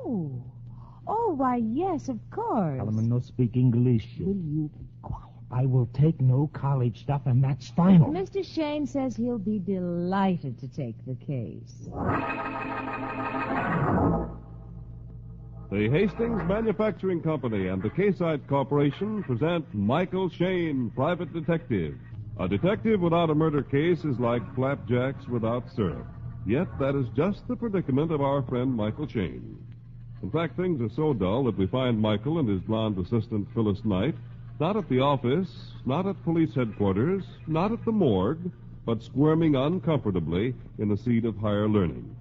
Oh. Oh, why, yes, of course. Tell him no speak English. Will you be quiet? I will take no college stuff, and that's final. Mr. Shayne says he'll be delighted to take the case. The Hastings Manufacturing Company and the Cayside Corporation present Michael Shayne, Private Detective. A detective without a murder case is like flapjacks without syrup. Yet that is just the predicament of our friend Michael Shayne. In fact, things are so dull that we find Michael and his blonde assistant, Phyllis Knight, not at the office, not at police headquarters, not at the morgue, but squirming uncomfortably in the seat of higher learning.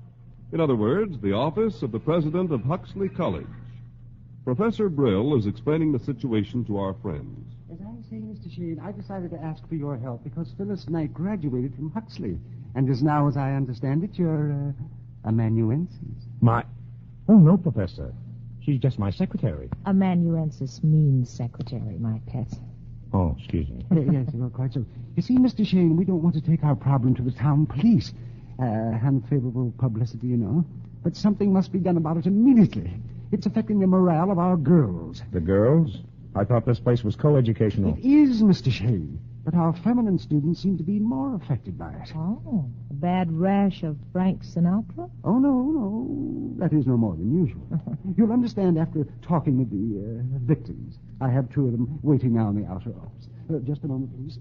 In other words, the office of the president of Huxley College. Professor Brill is explaining the situation to our friends. As I was saying, Mr. Shayne, I decided to ask for your help because Phyllis Knight graduated from Huxley and is now, as I understand it, your amanuensis. Oh, no, Professor. She's just my secretary. Amanuensis means secretary, my pet. Oh, excuse me. Yes, well, quite so. You see, Mr. Shayne, we don't want to take our problem to the town police. Unfavorable publicity, you know. But something must be done about it immediately. It's affecting the morale of our girls. The girls? I thought this place was co-educational. It is, Mr. Shayne. But our feminine students seem to be more affected by it. Oh, a bad rash of Frank Sinatra? Oh, no. That is no more than usual. You'll understand after talking with the victims. I have two of them waiting now in the outer office. Just a moment, please.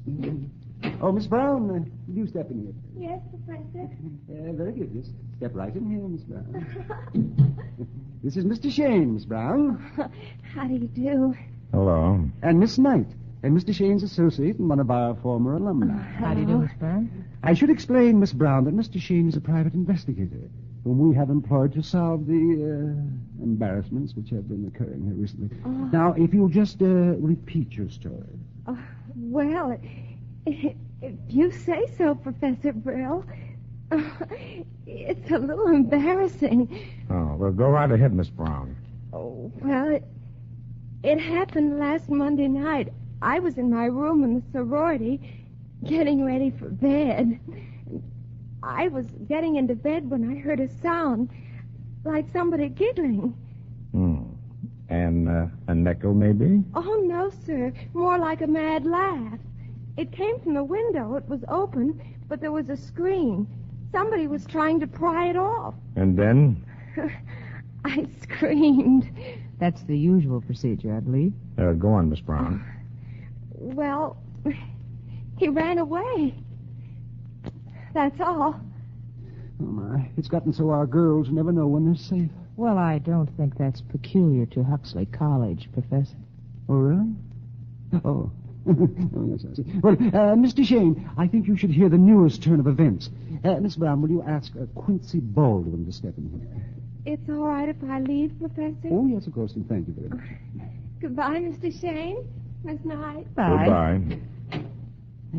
Oh, Miss Brown, you step in here. Yes, Professor. Very good. Just step right in here, Miss Brown. This is Mr. Shayne, Miss Brown. How do you do? Hello. And Miss Knight. And Mr. Shayne's associate and one of our former alumni. How do you do, Miss Brown? I should explain, Miss Brown, that Mr. Shayne is a private investigator whom we have employed to solve the embarrassments which have been occurring here recently. Now, if you'll just repeat your story. Well, if you say so, Professor Brill. It's a little embarrassing. Oh, well, go right ahead, Miss Brown. Oh, well, it happened last Monday night. I was in my room in the sorority getting ready for bed. I was getting into bed when I heard a sound like somebody giggling. And an echo, maybe? Oh, no, sir. More like a mad laugh. It came from the window. It was open, but there was a screen. Somebody was trying to pry it off. And then? I screamed. That's the usual procedure, I believe. Go on, Miss Brown. Well, he ran away. That's all. Oh, my. It's gotten so our girls never know when they're safe. Well, I don't think that's peculiar to Huxley College, Professor. Oh, really? Oh. Oh, yes, I see. Well, Mr. Shayne, I think you should hear the newest turn of events. Miss Brown, will you ask Quincy Baldwin to step in here? It's all right if I leave, Professor? Oh, yes, of course, and thank you very much. Goodbye, Mr. Shayne. Miss Knight. Bye. Goodbye.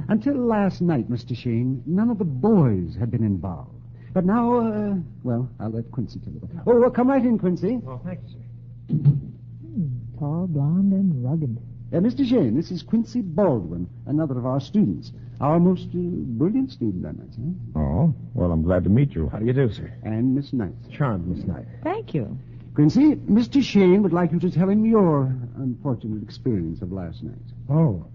Until last night, Mr. Shayne, none of the boys had been involved. But now, well, I'll let Quincy tell you about it. Oh, well, come right in, Quincy. Oh, thank you, sir. Tall, blonde, and rugged. Mr. Shayne, this is Quincy Baldwin, another of our students. Our most brilliant student, I might say. Oh, well, I'm glad to meet you. How do you do, sir? And Miss Knight. Charmed, Miss Knight. Thank you. Quincy, Mr. Shayne would like you to tell him your unfortunate experience of last night. Oh.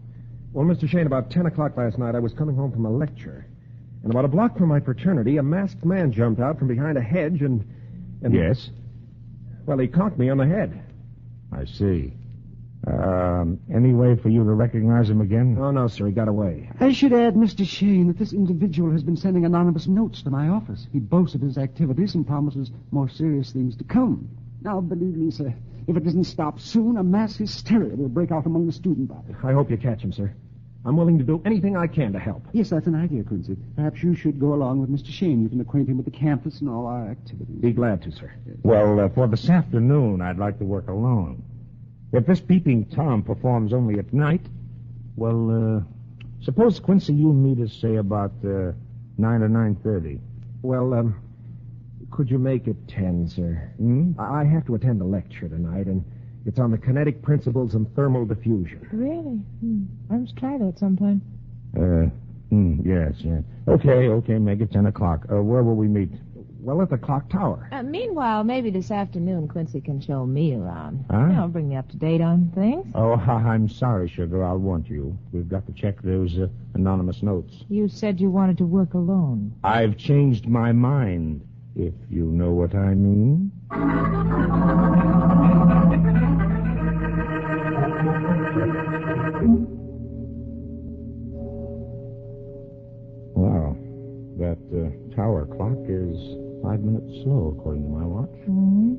Well, Mr. Shayne, about 10 o'clock last night, I was coming home from a lecture. And about a block from my fraternity, a masked man jumped out from behind a hedge and... Yes? Well, he conked me on the head. I see. Any way for you to recognize him again? Oh, no, sir. He got away. I should add, Mr. Shayne, that this individual has been sending anonymous notes to my office. He boasts of his activities and promises more serious things to come. Now, believe me, sir, if it doesn't stop soon, a mass hysteria will break out among the student body. I hope you catch him, sir. I'm willing to do anything I can to help. Yes, that's an idea, Quincy. Perhaps you should go along with Mr. Shayne. You can acquaint him with the campus and all our activities. Be glad to, sir. Well, for this afternoon, I'd like to work alone. If this peeping Tom performs only at night, well, suppose, Quincy, you meet us, say, about 9 or 9:30. Well, could you make it 10, sir? I have to attend a lecture tonight, and it's on the kinetic principles and thermal diffusion. Really? I must try that sometime. Yes. Okay, make it 10 o'clock. Where will we meet? Well, at the clock tower. Meanwhile, maybe this afternoon Quincy can show me around. Huh? Bring me up to date on things. Oh, I'm sorry, Sugar. I'll want you. We've got to check those anonymous notes. You said you wanted to work alone. I've changed my mind, if you know what I mean. Wow. That tower clock is 5 minutes slow, according to my watch. Mm-hmm.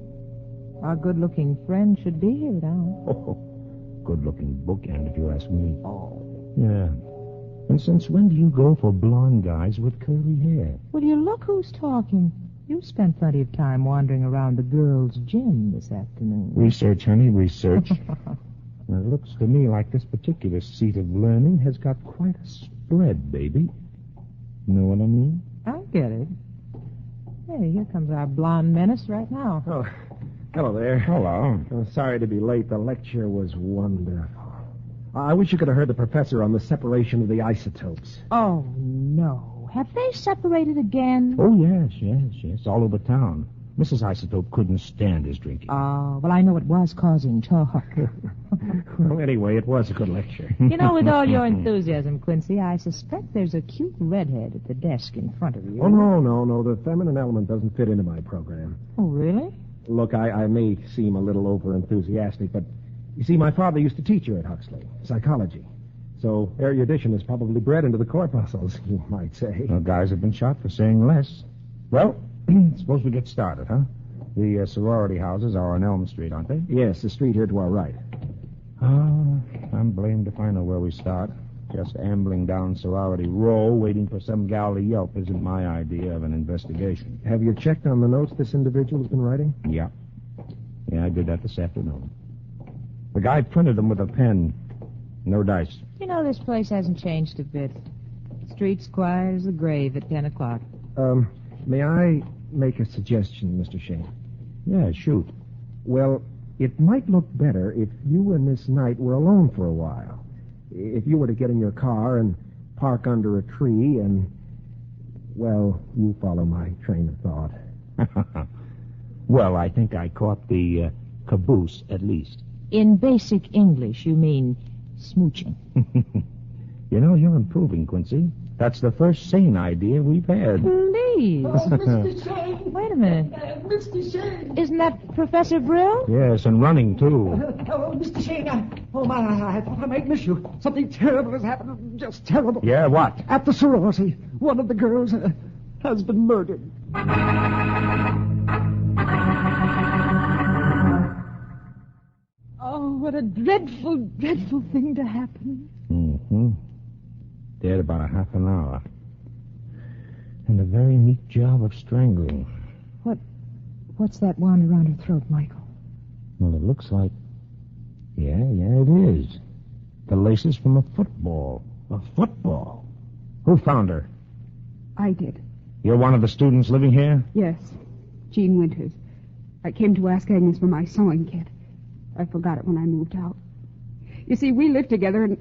Our good-looking friend should be here now. Oh, good-looking bookend, if you ask me. Oh. Yeah. And since when do you go for blonde guys with curly hair? Will you look who's talking? You spent plenty of time wandering around the girls' gym this afternoon. Research, honey, research. And it looks to me like this particular seat of learning has got quite a spread, baby. You know what I mean? I get it. Hey, here comes our blonde menace right now. Oh, hello there. Hello. I'm sorry to be late. The lecture was wonderful. I wish you could have heard the professor on the separation of the isotopes. Oh, no. Have they separated again? Oh, yes. All over town. Mrs. Isotope couldn't stand his drinking. Oh, well, I know it was causing talk. Well, anyway, it was a good lecture. You know, with all your enthusiasm, Quincy, I suspect there's a cute redhead at the desk in front of you. Oh, no. The feminine element doesn't fit into my program. Oh, really? Look, I may seem a little over-enthusiastic, but you see, my father used to teach here at Huxley, psychology. So erudition is probably bred into the corpuscles, you might say. Well, guys have been shot for saying less. Well, suppose we get started, huh? The sorority houses are on Elm Street, aren't they? Yes, the street here to our right. I'm blamed if I know where we start. Just ambling down Sorority Row, waiting for some gal to yelp isn't my idea of an investigation. Have you checked on the notes this individual's been writing? Yeah, I did that this afternoon. The guy printed them with a pen. No dice. You know, this place hasn't changed a bit. Street's quiet as the grave at 10 o'clock. May I make a suggestion, Mr. Shayne? Yeah, shoot. Well, it might look better if you and Miss Knight were alone for a while. If you were to get in your car and park under a tree and, well, you follow my train of thought. Well, I think I caught the caboose, at least. In basic English, you mean smooching. You know, you're improving, Quincy. That's the first sane idea we've had. Please. Oh, Mr. Shayne. Wait a minute. Mr. Shayne. Isn't that Professor Brill? Yes, and running, too. Oh, Mr. Shayne, I thought I might miss you. Something terrible has happened. Just terrible. Yeah, what? At the sorority, one of the girls has been murdered. Oh, what a dreadful, dreadful thing to happen. Mm-hmm. Dead about a half an hour. And a very neat job of strangling. What's that wound around her throat, Michael? Well, it looks like... Yeah, it is. The laces from a football. A football? Who found her? I did. You're one of the students living here? Yes. Jean Winters. I came to ask Agnes for my sewing kit. I forgot it when I moved out. You see, we lived together and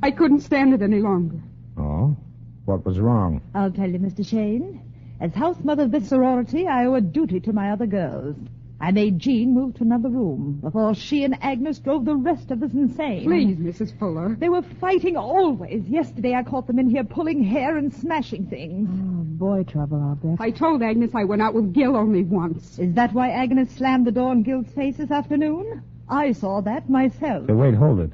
I couldn't stand it any longer. Oh? What was wrong? I'll tell you, Mr. Shayne. As house mother of this sorority, I owe a duty to my other girls. I made Jean move to another room before she and Agnes drove the rest of us insane. Please, Mrs. Fuller. They were fighting always. Yesterday I caught them in here pulling hair and smashing things. Oh, boy trouble, I'll bet. I told Agnes I went out with Gil only once. Is that why Agnes slammed the door in Gil's face this afternoon? I saw that myself. Hey, wait, hold it.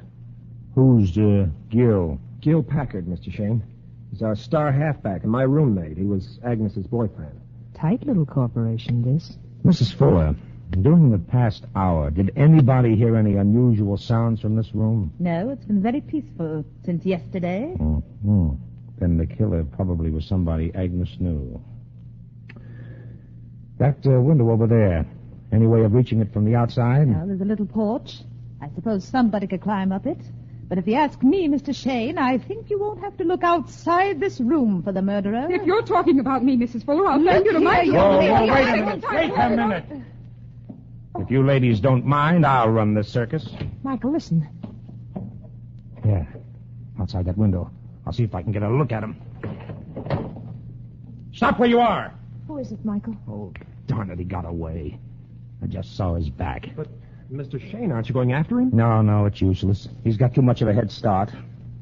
Who's, Gil? Gil Packard, Mr. Shayne. He's our star halfback and my roommate. He was Agnes's boyfriend. Tight little corporation, this. Mrs. Fuller, during the past hour, did anybody hear any unusual sounds from this room? No, it's been very peaceful since yesterday. Mm-hmm. Then the killer probably was somebody Agnes knew. That window over there, any way of reaching it from the outside? Well, there's a little porch. I suppose somebody could climb up it. But if you ask me, Mr. Shayne, I think you won't have to look outside this room for the murderer. If you're talking about me, Mrs. Fuller, I'll send you to my... Whoa, wait a minute. Wait a minute. If you ladies don't mind, I'll run this circus. Michael, listen. Yeah, outside that window. I'll see if I can get a look at him. Stop where you are. Who is it, Michael? Oh, darn it, he got away. I just saw his back. But, Mr. Shayne, aren't you going after him? No, it's useless. He's got too much of a head start.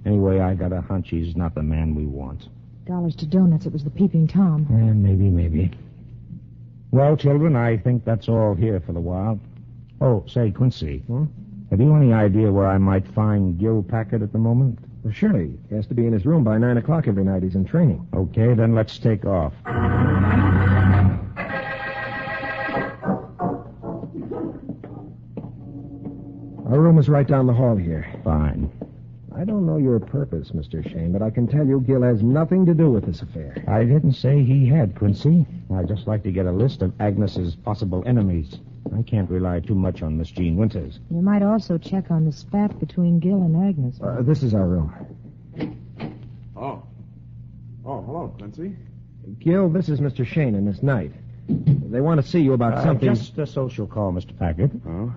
Anyway, I got a hunch he's not the man we want. $1 to donuts. It was the Peeping Tom. Maybe. Well, children, I think that's all here for the while. Oh, say, Quincy. Have you any idea where I might find Gil Packard at the moment? Well, surely. He has to be in his room by 9 o'clock every night. He's in training. Okay, then let's take off. Our room is right down the hall here. Fine. I don't know your purpose, Mr. Shayne, but I can tell you Gil has nothing to do with this affair. I didn't say he had, Quincy. I'd just like to get a list of Agnes's possible enemies. I can't rely too much on Miss Jean Winters. You might also check on the spat between Gil and Agnes. This is our room. Oh, hello, Quincy. Gil, this is Mr. Shayne and Miss Knight. They want to see you about something. Just a social call, Mr. Packard. Oh?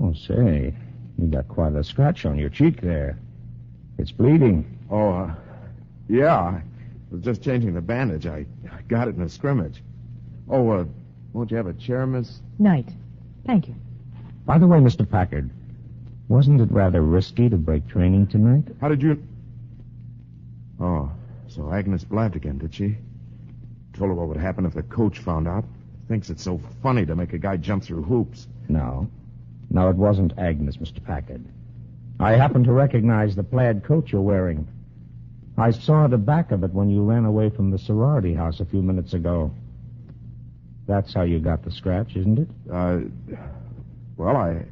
Oh, say, you got quite a scratch on your cheek there. It's bleeding. Oh, yeah. I was just changing the bandage. I got it in a scrimmage. Oh, won't you have a chair, Miss? Knight. Thank you. By the way, Mr. Packard, wasn't it rather risky to break training tonight? How did you... Oh, so Agnes blabbed again, did she? Told her what would happen if the coach found out. Thinks it's so funny to make a guy jump through hoops. No, it wasn't Agnes, Mr. Packard. I happen to recognize the plaid coat you're wearing. I saw the back of it when you ran away from the sorority house a few minutes ago. That's how you got the scratch, isn't it? Well, I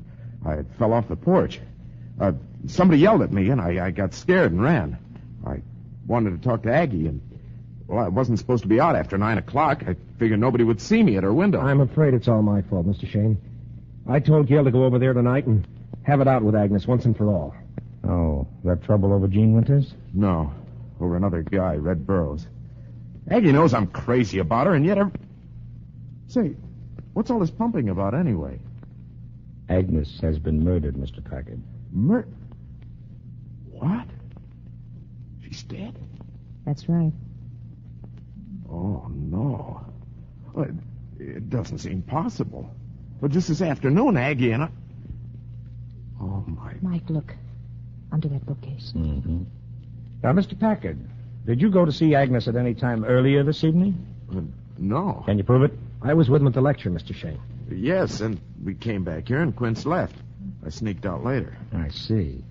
fell off the porch. Somebody yelled at me, and I got scared and ran. I wanted to talk to Aggie, and, well, I wasn't supposed to be out after 9 o'clock. I figured nobody would see me at her window. I'm afraid it's all my fault, Mr. Shayne. I told Gil to go over there tonight and have it out with Agnes once and for all. Oh, that trouble over Jean Winters? No, over another guy, Red Burroughs. Aggie knows I'm crazy about her, and yet... Say, what's all this pumping about anyway? Agnes has been murdered, Mr. Packard. What? She's dead? That's right. Oh, no. Well, it doesn't seem possible. But just this afternoon, Aggie and I... Oh, my... Mike, look. Under that bookcase. Mm-hmm. Now, Mr. Packard, did you go to see Agnes at any time earlier this evening? No. Can you prove it? I was with him at the lecture, Mr. Shayne. Yes, and we came back here and Quince left. I sneaked out later. I see.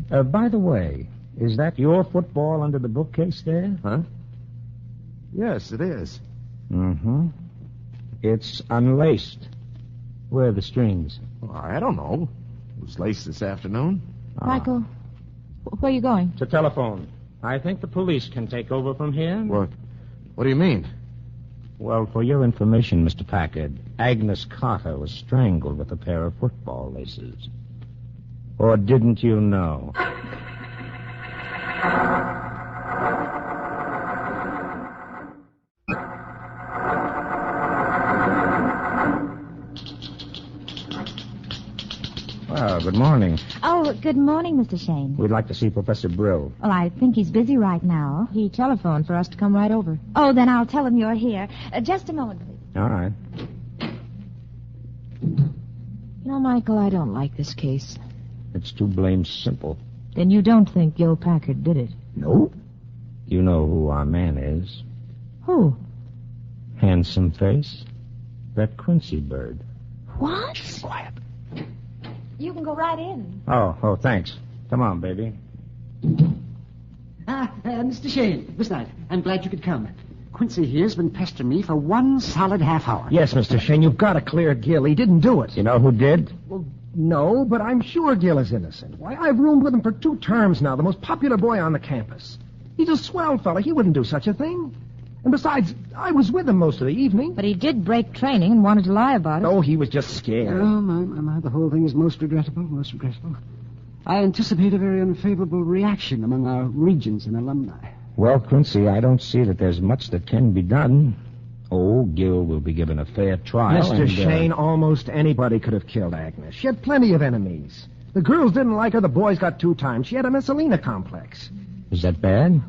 By the way, is that your football under the bookcase there? Huh? Yes, it is. Mm-hmm. It's unlaced. Where are the strings? Well, I don't know. It was laced this afternoon. Michael, where are you going? To telephone. I think the police can take over from here. What do you mean? Well, for your information, Mr. Packard, Agnes Carter was strangled with a pair of football laces. Or didn't you know? Well, good morning. Oh, good morning, Mr. Shayne. We'd like to see Professor Brill. Well, I think he's busy right now. He telephoned for us to come right over. Oh, then I'll tell him you're here. Just a moment, please. All right. You know, Michael, I don't like this case. It's too blamed simple. Then you don't think Gil Packard did it? No. You know who our man is. Who? Handsome face. That Quincy bird. What? Shh, quiet. You can go right in. Oh, thanks. Come on, baby. Mr. Shayne, Miss Knight, I'm glad you could come. Quincy here's been pestering me for one solid half hour. Yes, Mr. Shayne, you've got to clear Gil. He didn't do it. You know who did? Well, no, but I'm sure Gil is innocent. Why, I've roomed with him for 2 terms now, the most popular boy on the campus. He's a swell fella. He wouldn't do such a thing. And besides, I was with him most of the evening. But he did break training and wanted to lie about it. Oh, he was just scared. Oh, my, the whole thing is most regrettable, most regrettable. I anticipate a very unfavorable reaction among our regents and alumni. Well, Quincy, I don't see that there's much that can be done. Oh, Gil will be given a fair trial. Mr. Shayne, almost anybody could have killed Agnes. She had plenty of enemies. The girls didn't like her. The boys got 2 times. She had a Messalina complex. Is that bad?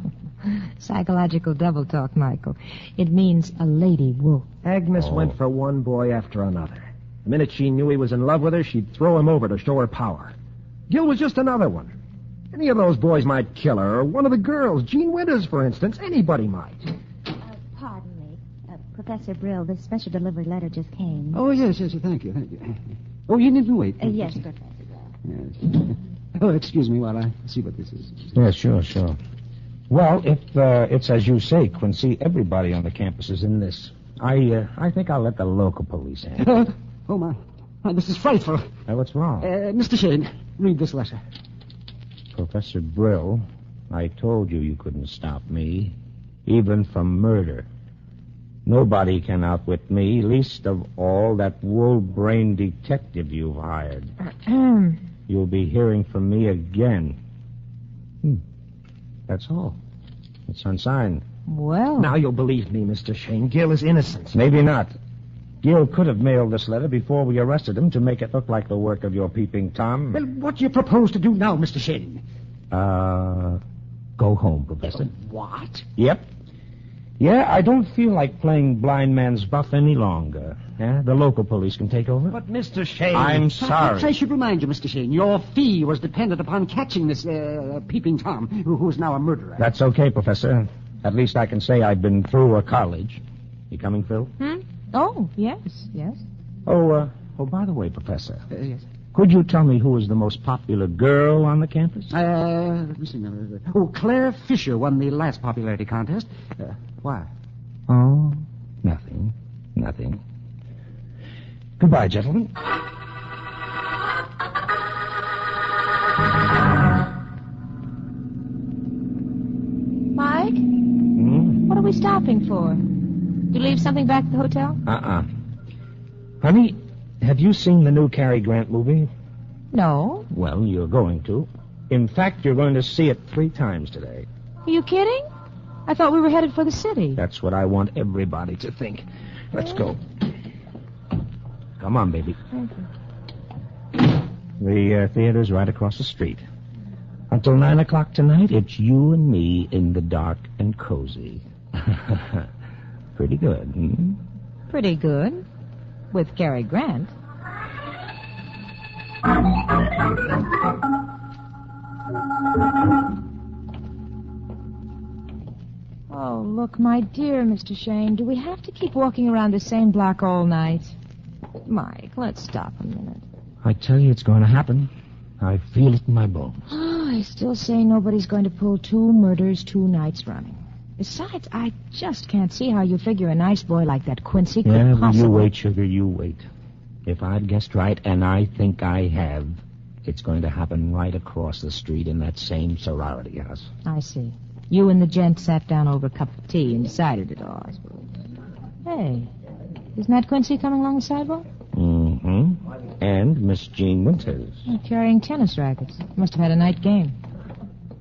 Psychological double talk, Michael. It means a lady wolf. Agnes went for one boy after another. The minute she knew he was in love with her, she'd throw him over to show her power. Gil was just another one. Any of those boys might kill her, or one of the girls. Jean Winters, for instance. Anybody might. Pardon me. Professor Brill, this special delivery letter just came. Oh, yes, thank you. Oh, you needn't wait. Yes, Professor Brill. Yes. Oh, excuse me while I see what this is. Yeah, sure. Well, if it's as you say, Quincy, everybody on the campus is in this. I think I'll let the local police handle it. Oh, my. This is frightful. What's wrong? Mr. Shayne, read this letter. Professor Brill, I told you couldn't stop me, even from murder. Nobody can outwit me, least of all that wool-brained detective you've hired. You'll be hearing from me again. That's all. It's unsigned. Well... Now you'll believe me, Mr. Shayne. Gil is innocent. Maybe not. Gil could have mailed this letter before we arrested him to make it look like the work of your peeping Tom. Well, what do you propose to do now, Mr. Shayne? Go home, Professor. What? Yep. Yeah, I don't feel like playing blind man's buff any longer. Yeah, the local police can take over. But, Mr. Shayne... I'm sorry. Perhaps I should remind you, Mr. Shayne, your fee was dependent upon catching this peeping Tom, who is now a murderer. That's okay, Professor. At least I can say I've been through a college. You coming, Phil? Oh, yes. Oh, by the way, Professor. Yes. Could you tell me who was the most popular girl on the campus? Let me see. Claire Fisher won the last popularity contest. Why? Oh, nothing. Goodbye, gentlemen. Mike? What are we stopping for? You leave something back at the hotel? Honey, have you seen the new Cary Grant movie? No. Well, you're going to. In fact, you're going to see it 3 times today. Are you kidding? I thought we were headed for the city. That's what I want everybody to think. Let's go. Come on, baby. Thank you. The theater's right across the street. Until 9 o'clock tonight, it's you and me in the dark and cozy. Pretty good, Pretty good. With Cary Grant. Oh, look, my dear Mr. Shayne, do we have to keep walking around the same block all night? Mike, let's stop a minute. I tell you, it's going to happen. I feel it in my bones. Oh, I still say nobody's going to pull 2 murders 2 nights running. Besides, I just can't see how you figure a nice boy like that Quincy could possibly... You wait, sugar, you wait. If I've guessed right, and I think I have, it's going to happen right across the street in that same sorority house. I see. You and the gent sat down over a cup of tea and decided it all, I suppose. Hey, isn't that Quincy coming along the sidewalk? And Miss Jean Winters. Carrying tennis rackets. Must have had a night game.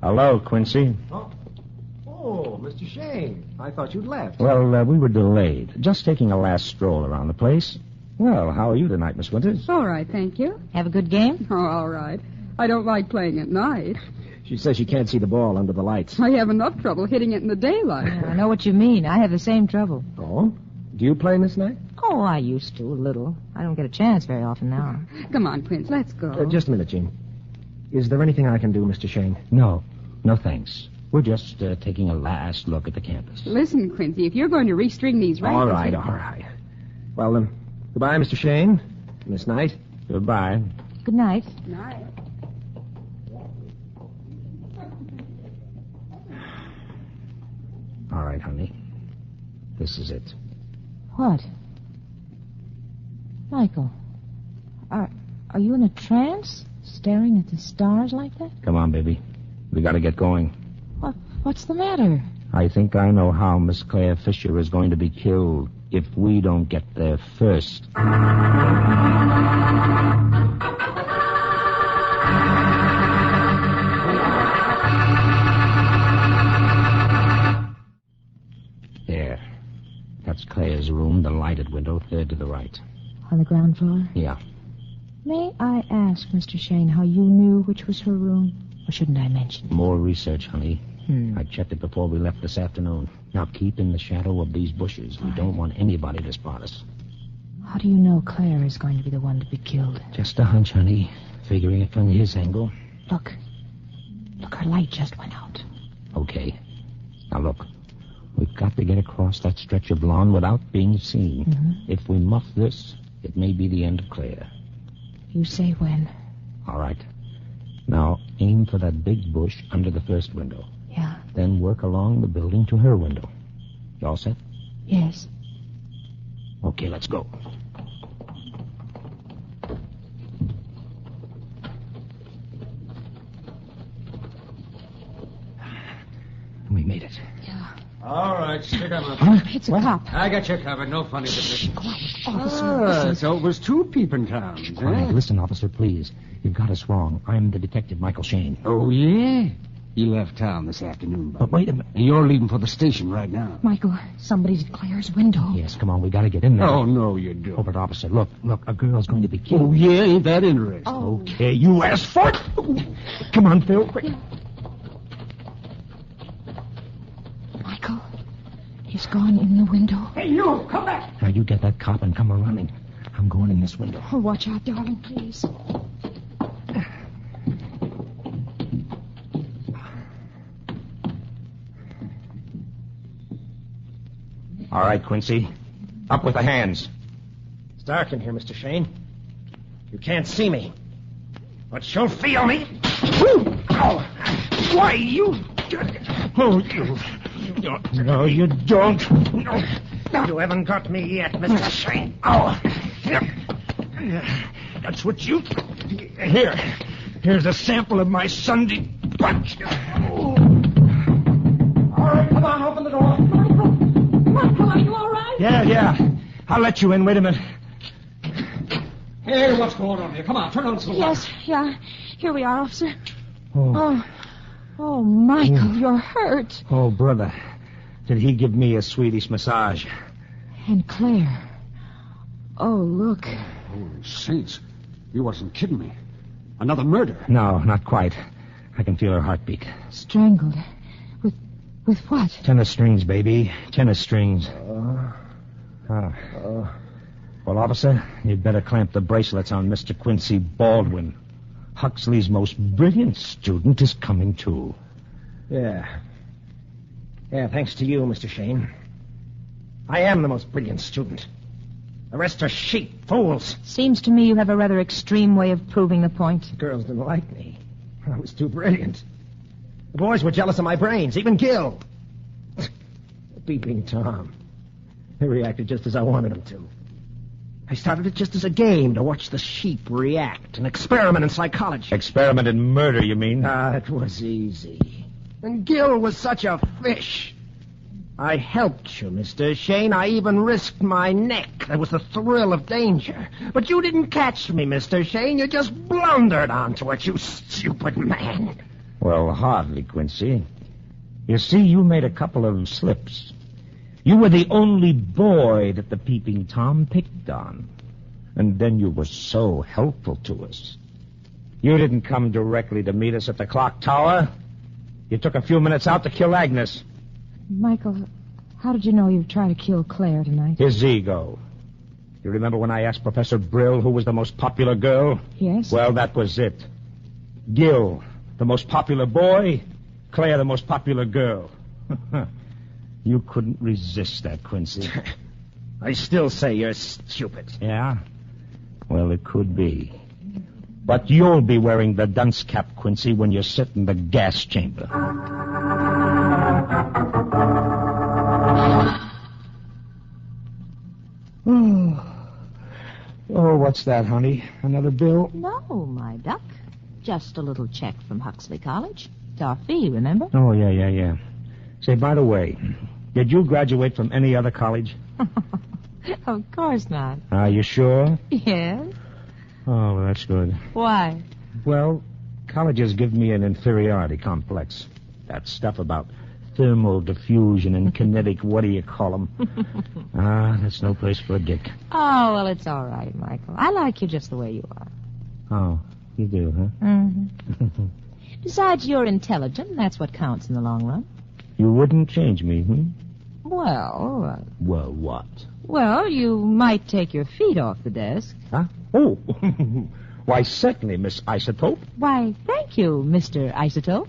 Hello, Quincy. Oh, Mr. Shayne. I thought you'd left. Well, we were delayed. Just taking a last stroll around the place. Well, how are you tonight, Miss Winters? All right, thank you. Have a good game? Oh, all right. I don't like playing at night. She says she can't see the ball under the lights. I have enough trouble hitting it in the daylight. I know what you mean. I have the same trouble. Oh? Do you play, Miss Knight? Oh, I used to, a little. I don't get a chance very often now. Come on, Prince, let's go. Just a minute, Jean. Is there anything I can do, Mr. Shayne? No, thanks. We're just taking a last look at the campus. Listen, Quincy, if you're going to restring these rackets... All right. Well, goodbye, Mr. Shayne. Miss Knight. Goodbye. Good night. Night. All right, honey. This is it. What? Michael, are you in a trance? Staring at the stars like that? Come on, baby. We got to get going. What's the matter? I think I know how Miss Claire Fisher is going to be killed if we don't get there first. There. That's Claire's room, the lighted window, 3rd to the right. On the ground floor? Yeah. May I ask, Mr. Shayne, how you knew which was her room? Or shouldn't I mention? More research, honey. I checked it before we left this afternoon. Now keep in the shadow of these bushes. We don't want anybody to spot us. How do you know Claire is going to be the one to be killed? Just a hunch, honey. Figuring it from his angle. Look. Look, her light just went out. Okay. Now look. We've got to get across that stretch of lawn without being seen. Mm-hmm. If we muff this, it may be the end of Claire. You say when. All right. Now, aim for that big bush under the first window. Yeah. Then work along the building to her window. You all set? Yes. Okay, let's go. We made it. Yeah. All right, stick 'em up. Huh? It's a cop. I got you covered. No funny business. Officer. So it was two peeping Toms, Quiet. Listen, officer, please. You've got us wrong. I'm the detective Michael Shayne. Oh, yeah? He left town this afternoon, But wait a minute. You're leaving for the station right now. Michael, somebody's at Claire's window. Yes, come on. We got to get in there. Oh, no, you don't. Oh, but officer, look. A girl's going to be killed. Oh, yeah? Ain't that interesting? Oh. Okay, you asked for it. Come on, Phil. Quick. Michael, he's gone in the window. Hey, you! Come back! Now, you get that cop and come running. I'm going in this window. Oh, watch out, darling, please. All right, Quincy. Up with the hands. It's dark in here, Mr. Shayne. You can't see me. But you'll feel me. Ow! Why, you... Oh, you... No, you don't. No. You haven't got me yet, Mr. Shayne. Oh. That's what you... Here. Here's a sample of my Sunday punch. All right, come on, open the door. Michael, are you all right? Yeah. I'll let you in. Wait a minute. Hey, what's going on here? Come on, turn on some light. Yes, yeah. Here we are, officer. Oh, Michael, you're hurt. Oh, brother. Did he give me a Swedish massage? And Claire. Oh, look. Holy saints. You wasn't kidding me. Another murder. No, not quite. I can feel her heartbeat. Strangled. With what? Tennis strings, baby. Tennis strings. Well, officer, you'd better clamp the bracelets on Mr. Quincy Baldwin. Huxley's most brilliant student is coming too. Yeah, thanks to you, Mr. Shayne. I am the most brilliant student. The rest are sheep, fools. Seems to me you have a rather extreme way of proving the point. The girls didn't like me. I was too brilliant. The boys were jealous of my brains, even Gil. The peeping Tom. He reacted just as I wanted him to. I started it just as a game to watch the sheep react, an experiment in psychology. Experiment in murder, you mean? It was easy. And Gil was such a fish. I helped you, Mr. Shayne. I even risked my neck. There was the thrill of danger. But you didn't catch me, Mr. Shayne. You just blundered onto it, you stupid man. Well, hardly, Quincy. You see, you made a couple of slips. You were the only boy that the peeping Tom picked on. And then you were so helpful to us. You didn't come directly to meet us at the clock tower. You took a few minutes out to kill Agnes. Michael, how did you know you'd try to kill Claire tonight? His ego. You remember when I asked Professor Brill who was the most popular girl? Yes. Well, that was it. Gil, the most popular boy. Claire, the most popular girl. You couldn't resist that, Quincy. I still say you're stupid. Yeah? Well, it could be. But you'll be wearing the dunce cap, Quincy, when you sit in the gas chamber. Oh, what's that, honey? Another bill? No, my duck. Just a little check from Huxley College. It's our fee, remember? Oh, yeah. Say, by the way, did you graduate from any other college? Of course not. Are you sure? Yes? Oh, well, that's good. Why? Well, colleges give me an inferiority complex. That stuff about thermal diffusion and kinetic what-do-you-call-them. That's no place for a dick. Oh, well, it's all right, Michael. I like you just the way you are. Oh, you do, huh? Mm-hmm. Besides, you're intelligent, and that's what counts in the long run. You wouldn't change me, Well, Well, what? well, you might take your feet off the desk. Huh? Oh, why, certainly, Miss Isotope. Why, thank you, Mr. Isotope.